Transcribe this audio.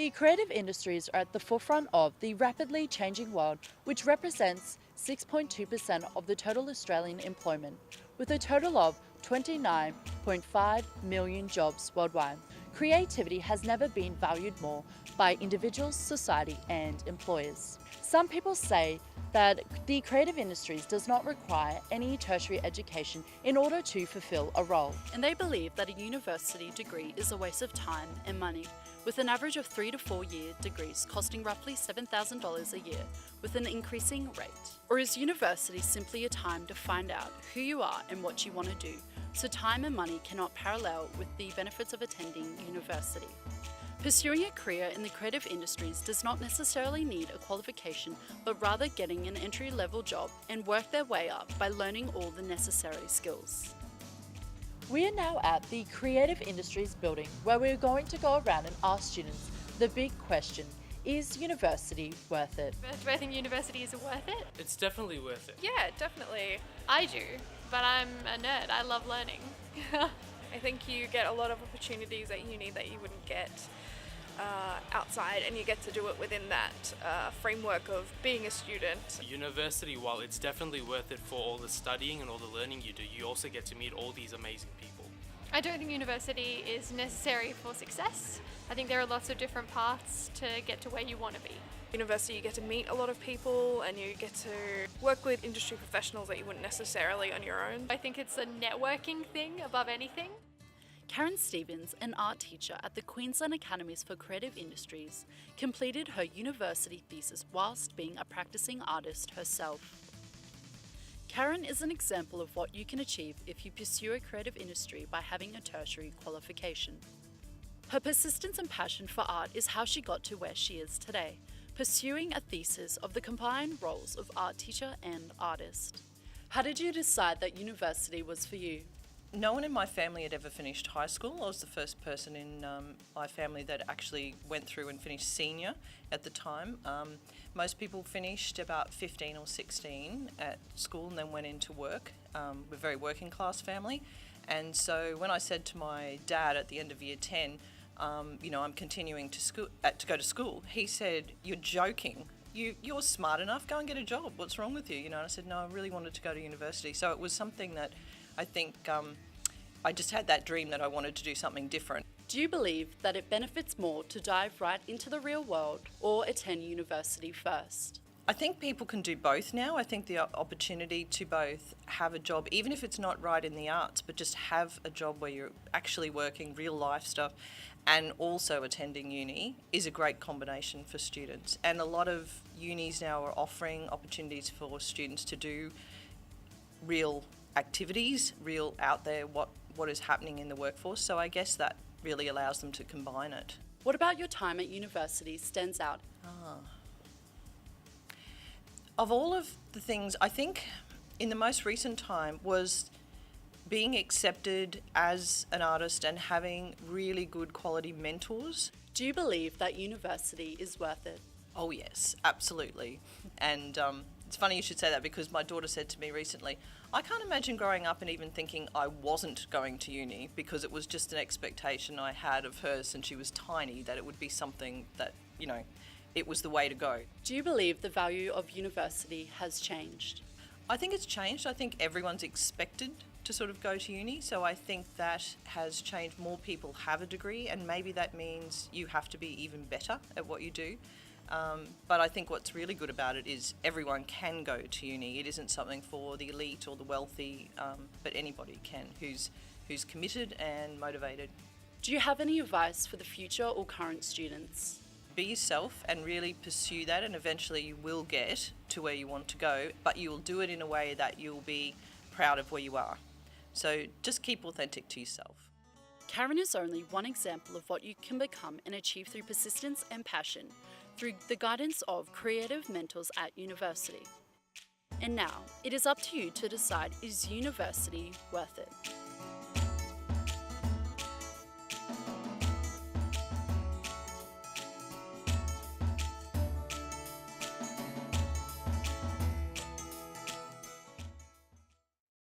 The creative industries are at the forefront of the rapidly changing world, which represents 6.2% of the total Australian employment, with a total of 29.5 million jobs worldwide. Creativity has never been valued more by individuals, society, and employers. Some people say that the creative industries does not require any tertiary education in order to fulfill a role. And they believe that a university degree is a waste of time and money, with an average of 3 to 4 year degrees costing roughly $7,000 a year with an increasing rate. Or is university simply a time to find out who you are and what you want to do, so time and money cannot parallel with the benefits of attending university? Pursuing a career in the creative industries does not necessarily need a qualification, but rather getting an entry-level job and work their way up by learning all the necessary skills. We are now at the Creative Industries building, where we're going to go around and ask students the big question: is university worth it? Do I think university is worth it? It's definitely worth it. Yeah, definitely. I do, but I'm a nerd. I love learning. I think you get a lot of opportunities at uni that you wouldn't get outside, and you get to do it within that framework of being a student. University, while it's definitely worth it for all the studying and all the learning you do, you also get to meet all these amazing people. I don't think university is necessary for success. I think there are lots of different paths to get to where you want to be. University, you get to meet a lot of people and you get to work with industry professionals that you wouldn't necessarily on your own. I think it's a networking thing above anything. Karen Stevens, an art teacher at the Queensland Academies for Creative Industries, completed her university thesis whilst being a practicing artist herself. Karen is an example of what you can achieve if you pursue a creative industry by having a tertiary qualification. Her persistence and passion for art is how she got to where she is today, pursuing a thesis of the combined roles of art teacher and artist. How did you decide that university was for you? No one in my family had ever finished high school. I was the first person in my family that actually went through and finished senior at the time. Most people finished about 15 or 16 at school and then went into work. We're a very working class family. And so when I said to my dad at the end of year 10, I'm continuing to go to school, he said, "You're joking. You're smart enough, go and get a job. What's wrong with you?" And I said, "No, I really wanted to go to university." So it was something that I think I just had that dream that I wanted to do something different. Do you believe that it benefits more to dive right into the real world or attend university first? I think people can do both now. I think the opportunity to both have a job, even if it's not right in the arts, but just have a job where you're actually working real life stuff and also attending uni is a great combination for students. And a lot of unis now are offering opportunities for students to do real activities, real out there, what is happening in the workforce. So I guess that really allows them to combine it. What about your time at university stands out? Of all of the things, I think in the most recent time was being accepted as an artist and having really good quality mentors. Do you believe that university is worth it? Oh yes, absolutely. And it's funny you should say that, because my daughter said to me recently, "I can't imagine growing up and even thinking I wasn't going to uni, because it was just an expectation I had of her since she was tiny that it would be something that, it was the way to go." Do you believe the value of university has changed? I think it's changed. I think everyone's expected to sort of go to uni, so I think that has changed. More people have a degree, and maybe that means you have to be even better at what you do. But I think what's really good about it is everyone can go to uni. It isn't something for the elite or the wealthy, but anybody can who's committed and motivated. Do you have any advice for the future or current students? Be yourself and really pursue that, and eventually you will get to where you want to go, but you'll do it in a way that you'll be proud of where you are. So just keep authentic to yourself. Karen is only one example of what you can become and achieve through persistence and passion, through the guidance of creative mentors at university. And now, it is up to you to decide, is university worth it?